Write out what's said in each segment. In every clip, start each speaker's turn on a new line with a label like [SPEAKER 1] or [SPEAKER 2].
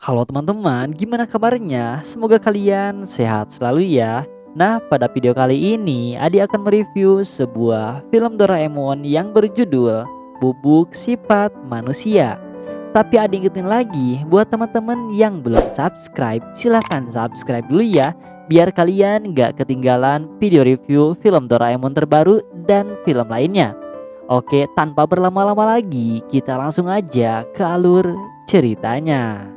[SPEAKER 1] Halo teman-teman, gimana kabarnya? Semoga kalian sehat selalu ya. Nah, pada video kali ini Adi akan mereview sebuah film Doraemon yang berjudul Bubuk Sifat Manusia. Tapi Adi ingetin lagi, buat teman-teman yang belum subscribe, silahkan subscribe dulu ya, biar kalian gak ketinggalan video review film Doraemon terbaru dan film lainnya. Oke, tanpa berlama-lama lagi, kita langsung aja ke alur ceritanya.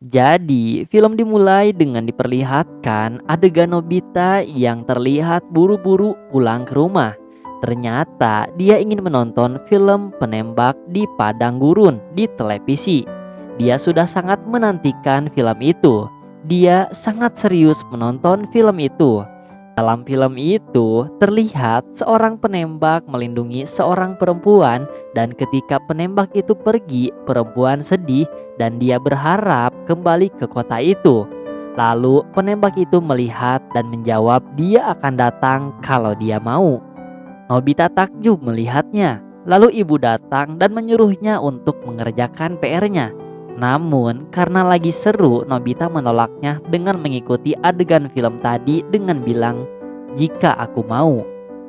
[SPEAKER 1] Jadi, film dimulai dengan diperlihatkan adegan Nobita yang terlihat buru-buru pulang ke rumah. Ternyata dia ingin menonton film penembak di padang gurun di televisi. Dia sudah sangat menantikan film itu. Dia sangat serius menonton film itu. Dalam film itu terlihat seorang penembak melindungi seorang perempuan, dan ketika penembak itu pergi, perempuan sedih dan dia berharap kembali ke kota itu. Lalu penembak itu melihat dan menjawab dia akan datang kalau dia mau. Nobita takjub melihatnya. Lalu ibu datang dan menyuruhnya untuk mengerjakan PR-nya. Namun karena lagi seru, Nobita menolaknya dengan mengikuti adegan film tadi dengan bilang, "Jika aku mau,"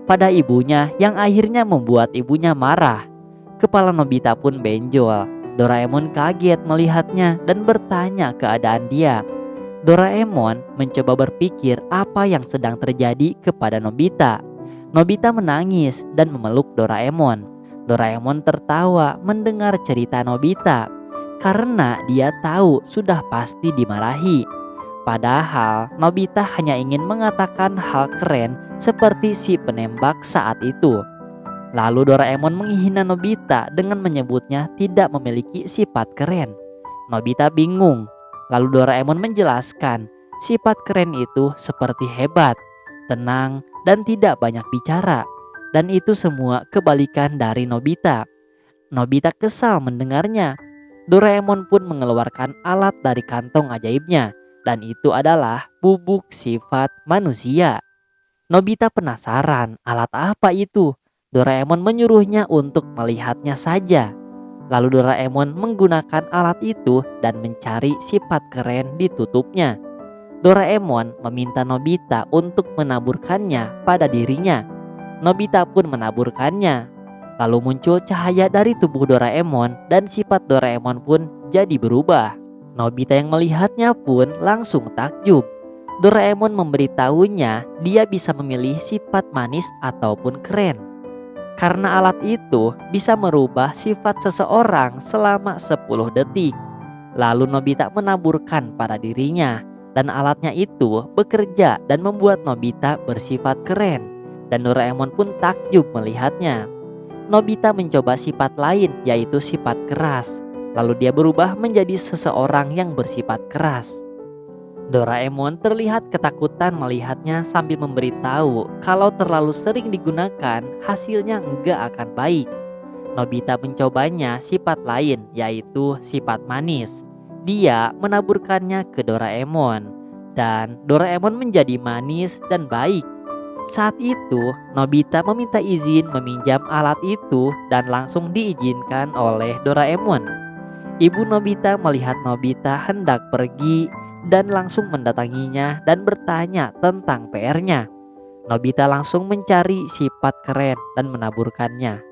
[SPEAKER 1] pada ibunya, yang akhirnya membuat ibunya marah. Kepala Nobita pun benjol. Doraemon kaget melihatnya dan bertanya keadaan dia. Doraemon mencoba berpikir apa yang sedang terjadi kepada Nobita. Nobita menangis dan memeluk Doraemon. Doraemon tertawa mendengar cerita Nobita karena dia tahu sudah pasti dimarahi. Padahal Nobita hanya ingin mengatakan hal keren seperti si penembak saat itu. Lalu Doraemon menghina Nobita dengan menyebutnya tidak memiliki sifat keren. Nobita bingung. Lalu Doraemon menjelaskan, sifat keren itu seperti hebat, tenang, dan tidak banyak bicara. Dan itu semua kebalikan dari Nobita. Nobita kesal mendengarnya. Doraemon pun mengeluarkan alat dari kantong ajaibnya, dan itu adalah bubuk sifat manusia. Nobita penasaran alat apa itu. Doraemon menyuruhnya untuk melihatnya saja. Lalu Doraemon menggunakan alat itu dan mencari sifat keren di tutupnya. Doraemon meminta Nobita untuk menaburkannya pada dirinya. Nobita pun menaburkannya. Lalu muncul cahaya dari tubuh Doraemon dan sifat Doraemon pun jadi berubah. Nobita yang melihatnya pun langsung takjub. Doraemon memberitahunya dia bisa memilih sifat manis ataupun keren. Karena alat itu bisa merubah sifat seseorang selama 10 detik. Lalu Nobita menaburkan pada dirinya, dan alatnya itu bekerja dan membuat Nobita bersifat keren. Dan Doraemon pun takjub melihatnya. Nobita mencoba sifat lain, yaitu sifat keras. Lalu dia berubah menjadi seseorang yang bersifat keras. Doraemon terlihat ketakutan melihatnya sambil memberitahu kalau terlalu sering digunakan hasilnya enggak akan baik. Nobita mencobanya sifat lain, yaitu sifat manis. Dia menaburkannya ke Doraemon dan Doraemon menjadi manis dan baik. Saat itu Nobita meminta izin meminjam alat itu dan langsung diizinkan oleh Doraemon. Ibu Nobita melihat Nobita hendak pergi dan langsung mendatanginya dan bertanya tentang PR-nya. Nobita langsung mencari sifat keren dan menaburkannya.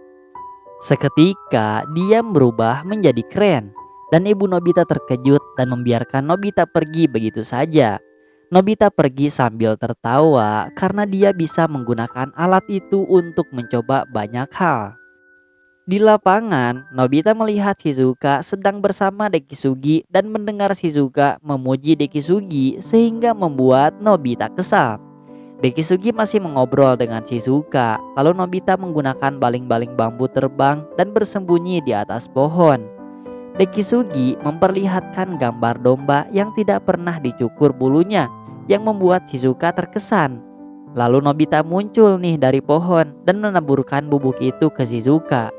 [SPEAKER 1] Seketika dia berubah menjadi keren, dan ibu Nobita terkejut dan membiarkan Nobita pergi begitu saja. Nobita pergi sambil tertawa karena dia bisa menggunakan alat itu untuk mencoba banyak hal. Di lapangan, Nobita melihat Shizuka sedang bersama Dekisugi dan mendengar Shizuka memuji Dekisugi sehingga membuat Nobita kesal. Dekisugi masih mengobrol dengan Shizuka, lalu Nobita menggunakan baling-baling bambu terbang dan bersembunyi di atas pohon. Dekisugi memperlihatkan gambar domba yang tidak pernah dicukur bulunya yang membuat Shizuka terkesan. Lalu Nobita muncul nih dari pohon dan menaburkan bubuk itu ke Shizuka.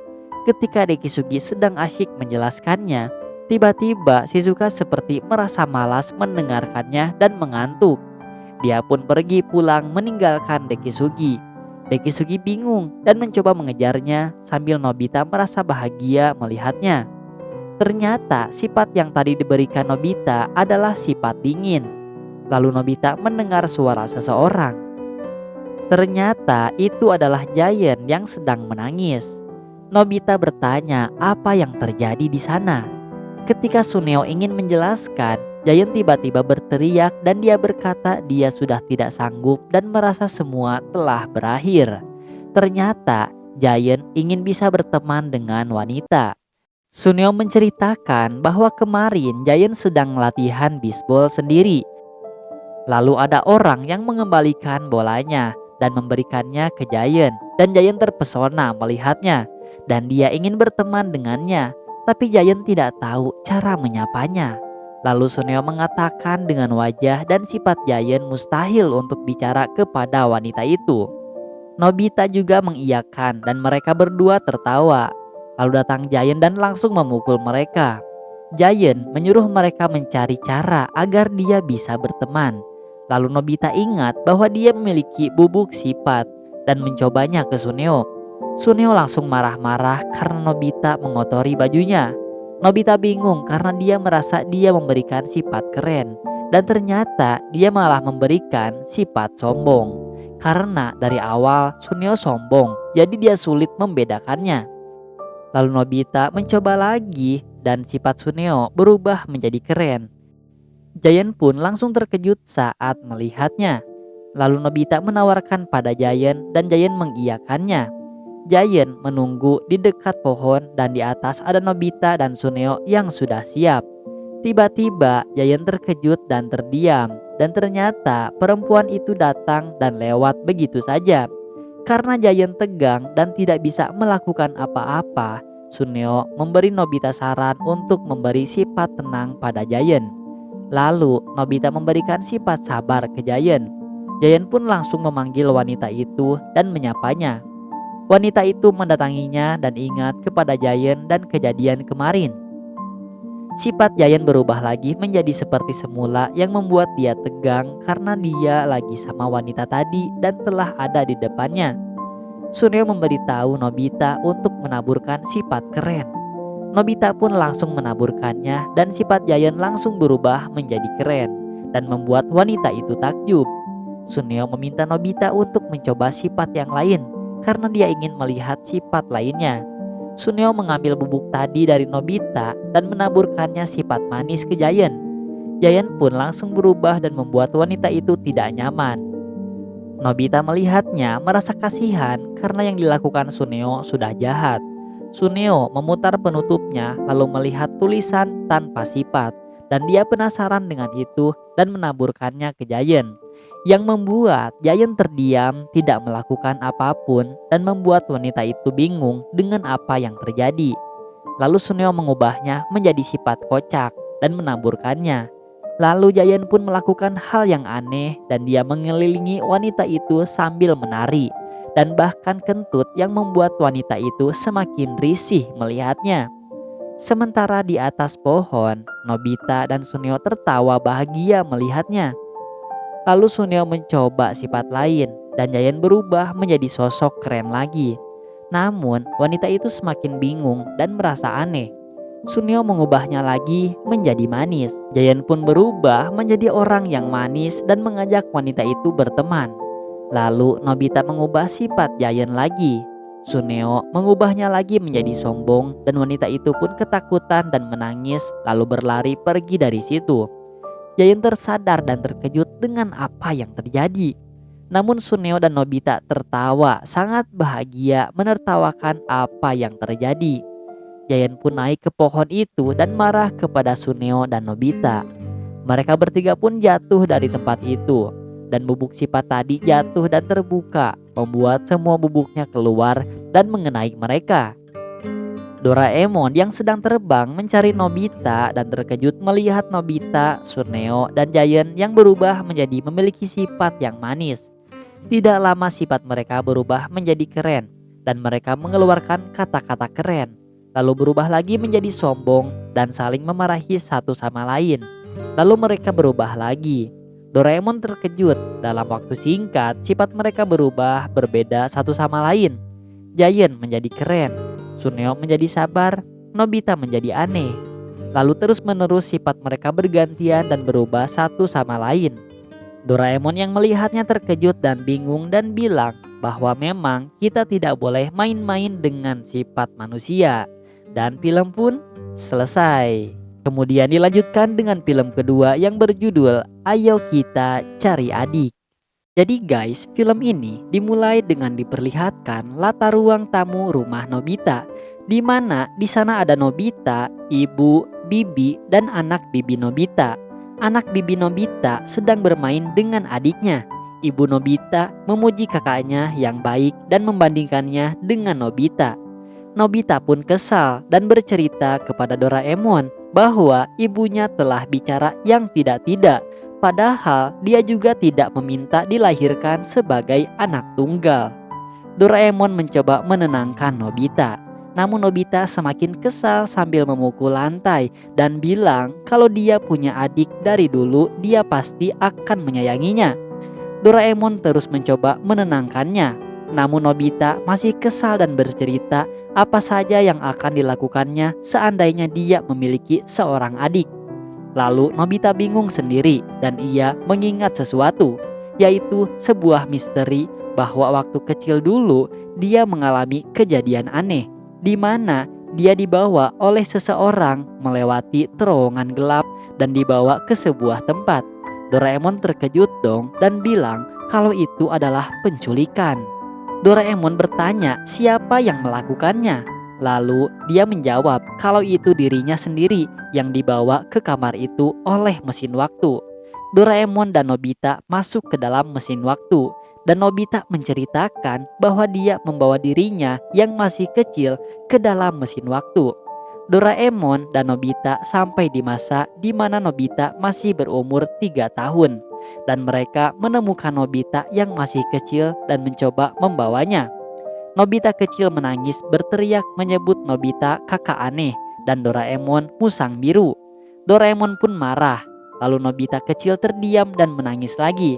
[SPEAKER 1] Ketika Dekisugi sedang asyik menjelaskannya, tiba-tiba Shizuka seperti merasa malas mendengarkannya dan mengantuk. Dia pun pergi pulang meninggalkan Dekisugi. Dekisugi bingung dan mencoba mengejarnya sambil Nobita merasa bahagia melihatnya. Ternyata sifat yang tadi diberikan Nobita adalah sifat dingin. Lalu Nobita mendengar suara seseorang. Ternyata itu adalah Giant yang sedang menangis. Nobita bertanya apa yang terjadi di sana. Ketika Suneo ingin menjelaskan, Giant tiba-tiba berteriak dan dia berkata dia sudah tidak sanggup dan merasa semua telah berakhir. Ternyata Giant ingin bisa berteman dengan wanita. Suneo menceritakan bahwa kemarin Giant sedang latihan bisbol sendiri. Lalu ada orang yang mengembalikan bolanya dan memberikannya ke Giant, dan Giant terpesona melihatnya dan dia ingin berteman dengannya, tapi Giant tidak tahu cara menyapanya. Lalu Suneo mengatakan dengan wajah dan sifat Giant mustahil untuk bicara kepada wanita itu. Nobita juga mengiyakan dan mereka berdua tertawa. Lalu datang Giant dan langsung memukul mereka. Giant menyuruh mereka mencari cara agar dia bisa berteman. Lalu Nobita ingat bahwa dia memiliki bubuk sifat dan mencobanya ke Suneo. Suneo langsung marah-marah karena Nobita mengotori bajunya. Nobita bingung karena dia merasa dia memberikan sifat keren, dan ternyata dia malah memberikan sifat sombong. Karena dari awal Suneo sombong, jadi dia sulit membedakannya. Lalu Nobita mencoba lagi dan sifat Suneo berubah menjadi keren. Giant pun langsung terkejut saat melihatnya. Lalu Nobita menawarkan pada Giant dan Giant mengiyakannya. Giant menunggu di dekat pohon dan di atas ada Nobita dan Suneo yang sudah siap. Tiba-tiba Giant terkejut dan terdiam, dan ternyata perempuan itu datang dan lewat begitu saja. Karena Giant tegang dan tidak bisa melakukan apa-apa, Suneo memberi Nobita saran untuk memberi sifat tenang pada Giant. Lalu Nobita memberikan sifat sabar ke Giant. Giant pun langsung memanggil wanita itu dan menyapanya. Wanita itu mendatanginya dan ingat kepada Giant dan kejadian kemarin. Sifat Giant berubah lagi menjadi seperti semula yang membuat dia tegang karena dia lagi sama wanita tadi dan telah ada di depannya. Suneo memberitahu Nobita untuk menaburkan sifat keren. Nobita pun langsung menaburkannya dan sifat Giant langsung berubah menjadi keren dan membuat wanita itu takjub. Suneo meminta Nobita untuk mencoba sifat yang lain karena dia ingin melihat sifat lainnya. Suneo mengambil bubuk tadi dari Nobita dan menaburkannya sifat manis ke Giant. Giant pun langsung berubah dan membuat wanita itu tidak nyaman. Nobita melihatnya merasa kasihan karena yang dilakukan Suneo sudah jahat. Suneo memutar penutupnya lalu melihat tulisan tanpa sifat dan dia penasaran dengan itu dan menaburkannya ke Giant, yang membuat Giant terdiam tidak melakukan apapun dan membuat wanita itu bingung dengan apa yang terjadi. Lalu Suneo mengubahnya menjadi sifat kocak dan menaburkannya. Lalu Giant pun melakukan hal yang aneh dan dia mengelilingi wanita itu sambil menari. Dan bahkan kentut yang membuat wanita itu semakin risih melihatnya. Sementara di atas pohon, Nobita dan Suneo tertawa bahagia melihatnya. Lalu Suneo mencoba sifat lain dan Giant berubah menjadi sosok keren lagi. Namun wanita itu semakin bingung dan merasa aneh. Suneo mengubahnya lagi menjadi manis. Giant pun berubah menjadi orang yang manis dan mengajak wanita itu berteman. Lalu Nobita mengubah sifat Giant lagi. Suneo mengubahnya lagi menjadi sombong dan wanita itu pun ketakutan dan menangis lalu berlari pergi dari situ. Giant tersadar dan terkejut dengan apa yang terjadi. Namun Suneo dan Nobita tertawa sangat bahagia menertawakan apa yang terjadi. Giant pun naik ke pohon itu dan marah kepada Suneo dan Nobita. Mereka bertiga pun jatuh dari tempat itu. Dan bubuk sifat tadi jatuh dan terbuka, membuat semua bubuknya keluar dan mengenai mereka. Doraemon yang sedang terbang mencari Nobita dan terkejut melihat Nobita, Suneo, dan Giant yang berubah menjadi memiliki sifat yang manis. Tidak lama sifat mereka berubah menjadi keren dan mereka mengeluarkan kata-kata keren. Lalu berubah lagi menjadi sombong dan saling memarahi satu sama lain. Lalu mereka berubah lagi. Doraemon terkejut. Dalam waktu singkat, sifat mereka berubah berbeda satu sama lain. Giant menjadi keren, Suneo menjadi sabar, Nobita menjadi aneh. Lalu terus-menerus sifat mereka bergantian dan berubah satu sama lain. Doraemon yang melihatnya terkejut dan bingung dan bilang bahwa memang kita tidak boleh main-main dengan sifat manusia. Dan film pun selesai. Kemudian dilanjutkan dengan film kedua yang berjudul Ayo Kita Cari Adik. Jadi guys, film ini dimulai dengan diperlihatkan latar ruang tamu rumah Nobita, di mana di sana ada Nobita, ibu, bibi, dan anak bibi Nobita. Anak bibi Nobita sedang bermain dengan adiknya. Ibu Nobita memuji kakaknya yang baik dan membandingkannya dengan Nobita. Nobita pun kesal dan bercerita kepada Doraemon bahwa ibunya telah bicara yang tidak-tidak. Padahal dia juga tidak meminta dilahirkan sebagai anak tunggal. Doraemon mencoba menenangkan Nobita. Namun Nobita semakin kesal sambil memukul lantai dan bilang kalau dia punya adik dari dulu dia pasti akan menyayanginya. Doraemon terus mencoba menenangkannya. Namun Nobita masih kesal dan bercerita apa saja yang akan dilakukannya seandainya dia memiliki seorang adik. Lalu Nobita bingung sendiri dan ia mengingat sesuatu, yaitu sebuah misteri bahwa waktu kecil dulu dia mengalami kejadian aneh, di mana dia dibawa oleh seseorang melewati terowongan gelap dan dibawa ke sebuah tempat. Doraemon terkejut dong dan bilang kalau itu adalah penculikan. Doraemon bertanya siapa yang melakukannya. Lalu dia menjawab kalau itu dirinya sendiri yang dibawa ke kamar itu oleh mesin waktu. Doraemon dan Nobita masuk ke dalam mesin waktu dan Nobita menceritakan bahwa dia membawa dirinya yang masih kecil ke dalam mesin waktu. Doraemon dan Nobita sampai di masa di mana Nobita masih berumur 3 tahun dan mereka menemukan Nobita yang masih kecil dan mencoba membawanya. Nobita kecil menangis berteriak menyebut Nobita kakak aneh dan Doraemon musang biru. Doraemon pun marah. Lalu Nobita kecil terdiam dan menangis lagi.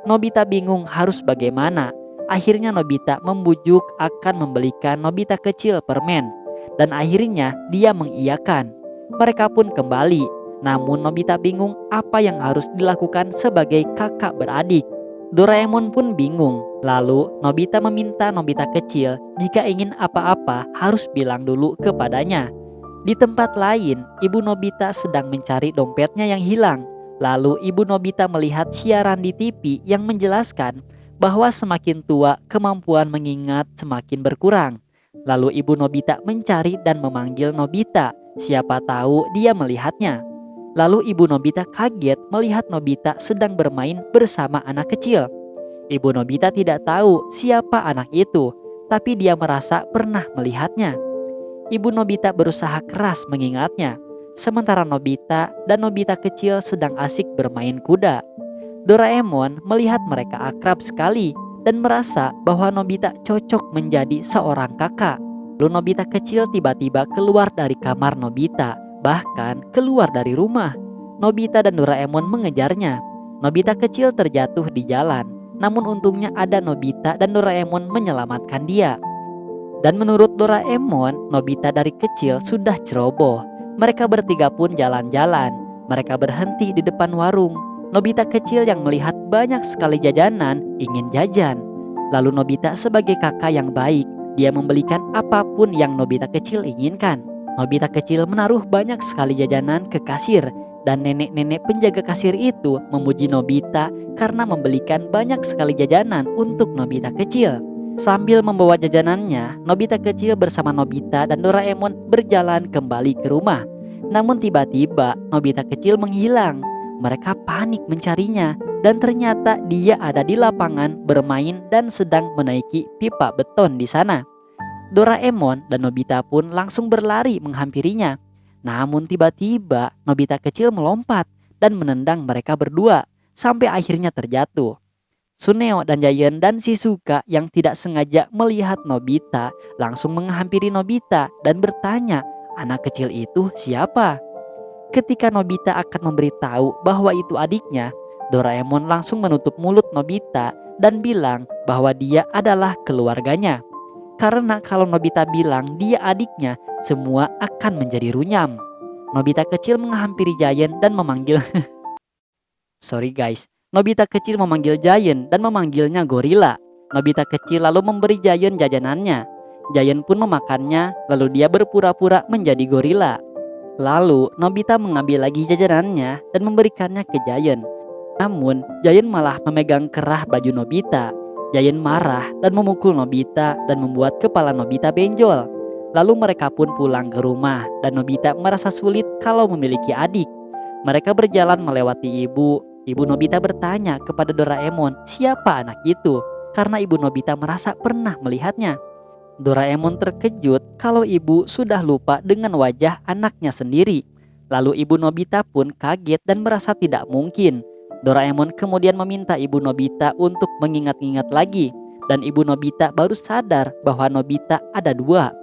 [SPEAKER 1] Nobita bingung harus bagaimana. Akhirnya Nobita membujuk akan membelikan Nobita kecil permen. Dan akhirnya dia mengiyakan. Mereka pun kembali. Namun Nobita bingung apa yang harus dilakukan sebagai kakak beradik. Doraemon pun bingung. Lalu Nobita meminta Nobita kecil jika ingin apa-apa harus bilang dulu kepadanya. Di tempat lain, ibu Nobita sedang mencari dompetnya yang hilang. Lalu ibu Nobita melihat siaran di TV yang menjelaskan bahwa semakin tua kemampuan mengingat semakin berkurang. Lalu ibu Nobita mencari dan memanggil Nobita. Siapa tahu dia melihatnya. Lalu ibu Nobita kaget melihat Nobita sedang bermain bersama anak kecil. Ibu Nobita tidak tahu siapa anak itu, tapi dia merasa pernah melihatnya. Ibu Nobita berusaha keras mengingatnya, sementara Nobita dan Nobita kecil sedang asik bermain kuda. Doraemon melihat mereka akrab sekali dan merasa bahwa Nobita cocok menjadi seorang kakak. Lalu Nobita kecil tiba-tiba keluar dari kamar Nobita, bahkan keluar dari rumah. Nobita dan Doraemon mengejarnya. Nobita kecil terjatuh di jalan. Namun untungnya ada Nobita dan Doraemon menyelamatkan dia. Dan menurut Doraemon, Nobita dari kecil sudah ceroboh. Mereka bertiga pun jalan-jalan. Mereka berhenti di depan warung. Nobita kecil yang melihat banyak sekali jajanan ingin jajan. Lalu Nobita sebagai kakak yang baik, dia membelikan apapun yang Nobita kecil inginkan. Nobita kecil menaruh banyak sekali jajanan ke kasir. Dan nenek-nenek penjaga kasir itu memuji Nobita karena membelikan banyak sekali jajanan untuk Nobita kecil. Sambil membawa jajanannya, Nobita kecil bersama Nobita dan Doraemon berjalan kembali ke rumah. Namun tiba-tiba Nobita kecil menghilang. Mereka panik mencarinya dan ternyata dia ada di lapangan bermain dan sedang menaiki pipa beton di sana. Doraemon dan Nobita pun langsung berlari menghampirinya. Namun tiba-tiba Nobita kecil melompat dan menendang mereka berdua sampai akhirnya terjatuh. Suneo dan Giant dan Shizuka yang tidak sengaja melihat Nobita langsung menghampiri Nobita dan bertanya, anak kecil itu siapa? Ketika Nobita akan memberitahu bahwa itu adiknya, Doraemon langsung menutup mulut Nobita dan bilang bahwa dia adalah keluarganya. Karena kalau Nobita bilang dia adiknya, semua akan menjadi runyam. Nobita kecil menghampiri Giant dan memanggil Sorry guys, Nobita kecil memanggil Giant dan memanggilnya gorila. Nobita kecil lalu memberi Giant jajanannya. Giant pun memakannya, lalu dia berpura-pura menjadi gorila. Lalu Nobita mengambil lagi jajanannya dan memberikannya ke Giant. Namun Giant malah memegang kerah baju Nobita. Giant marah dan memukul Nobita dan membuat kepala Nobita benjol. Lalu mereka pun pulang ke rumah dan Nobita merasa sulit kalau memiliki adik. Mereka berjalan melewati ibu. Ibu Nobita bertanya kepada Doraemon siapa anak itu, karena ibu Nobita merasa pernah melihatnya. Doraemon terkejut kalau ibu sudah lupa dengan wajah anaknya sendiri. Lalu ibu Nobita pun kaget dan merasa tidak mungkin. Doraemon kemudian meminta ibu Nobita untuk mengingat-ingat lagi. Dan ibu Nobita baru sadar bahwa Nobita ada dua.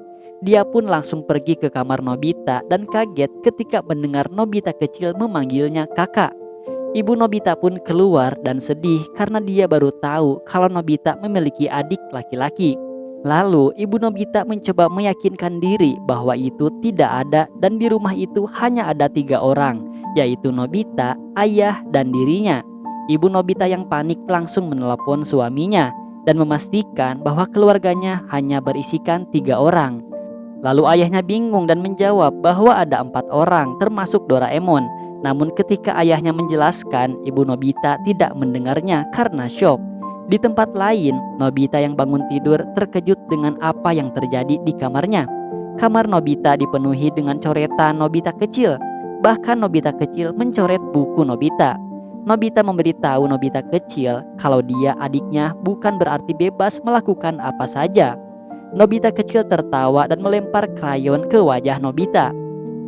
[SPEAKER 1] Dia pun langsung pergi ke kamar Nobita dan kaget ketika mendengar Nobita kecil memanggilnya kakak. Ibu Nobita pun keluar dan sedih karena dia baru tahu kalau Nobita memiliki adik laki-laki. Lalu ibu Nobita mencoba meyakinkan diri bahwa itu tidak ada dan di rumah itu hanya ada 3 orang, yaitu Nobita, ayah, dan dirinya. Ibu Nobita yang panik langsung menelepon suaminya dan memastikan bahwa keluarganya hanya berisikan 3 orang. Lalu ayahnya bingung dan menjawab bahwa ada 4 orang termasuk Doraemon. Namun ketika ayahnya menjelaskan, ibu Nobita tidak mendengarnya karena syok. Di tempat lain, Nobita yang bangun tidur terkejut dengan apa yang terjadi di kamarnya. Kamar Nobita dipenuhi dengan coretan Nobita kecil. Bahkan Nobita kecil mencoret buku Nobita. Nobita memberitahu Nobita kecil kalau dia adiknya bukan berarti bebas melakukan apa saja. Nobita kecil tertawa dan melempar krayon ke wajah Nobita.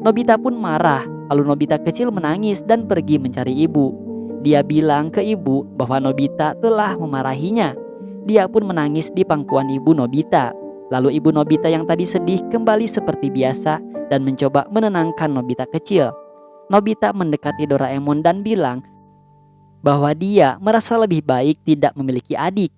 [SPEAKER 1] Nobita pun marah. Lalu Nobita kecil menangis dan pergi mencari ibu. Dia bilang ke ibu bahwa Nobita telah memarahinya. Dia pun menangis di pangkuan ibu Nobita. Lalu ibu Nobita yang tadi sedih kembali seperti biasa dan mencoba menenangkan Nobita kecil. Nobita mendekati Doraemon dan bilang bahwa dia merasa lebih baik tidak memiliki adik.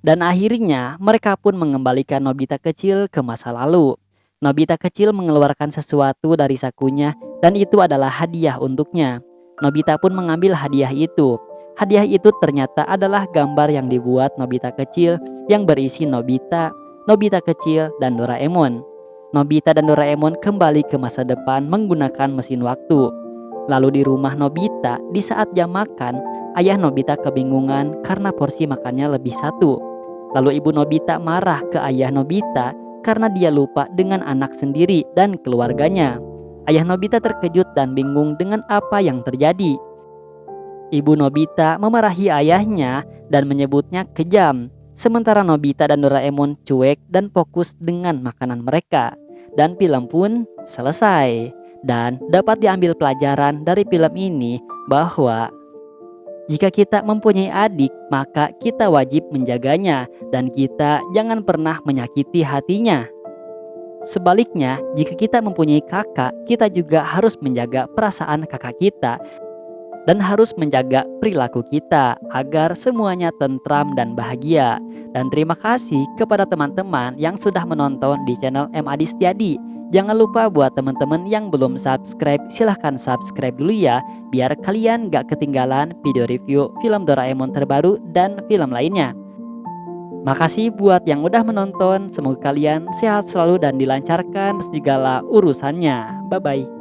[SPEAKER 1] Dan akhirnya mereka pun mengembalikan Nobita kecil ke masa lalu. Nobita kecil mengeluarkan sesuatu dari sakunya dan itu adalah hadiah untuknya. Nobita pun mengambil hadiah itu. Hadiah itu ternyata adalah gambar yang dibuat Nobita kecil yang berisi Nobita, Nobita kecil, dan Doraemon. Nobita dan Doraemon kembali ke masa depan menggunakan mesin waktu. Lalu di rumah Nobita, di saat jam makan, ayah Nobita kebingungan karena porsi makannya lebih satu. Lalu ibu Nobita marah ke ayah Nobita karena dia lupa dengan anak sendiri dan keluarganya. Ayah Nobita terkejut dan bingung dengan apa yang terjadi. Ibu Nobita memarahi ayahnya dan menyebutnya kejam. Sementara Nobita dan Doraemon cuek dan fokus dengan makanan mereka. Dan film pun selesai. Dan dapat diambil pelajaran dari film ini bahwa jika kita mempunyai adik, maka kita wajib menjaganya dan kita jangan pernah menyakiti hatinya. Sebaliknya, jika kita mempunyai kakak, kita juga harus menjaga perasaan kakak kita dan harus menjaga perilaku kita agar semuanya tentram dan bahagia. Dan terima kasih kepada teman-teman yang sudah menonton di channel M. Adi Setiadi. Jangan lupa buat teman-teman yang belum subscribe, silahkan subscribe dulu ya, biar kalian gak ketinggalan video review film Doraemon terbaru dan film lainnya. Makasih buat yang udah menonton, semoga kalian sehat selalu dan dilancarkan segala urusannya. Bye-bye.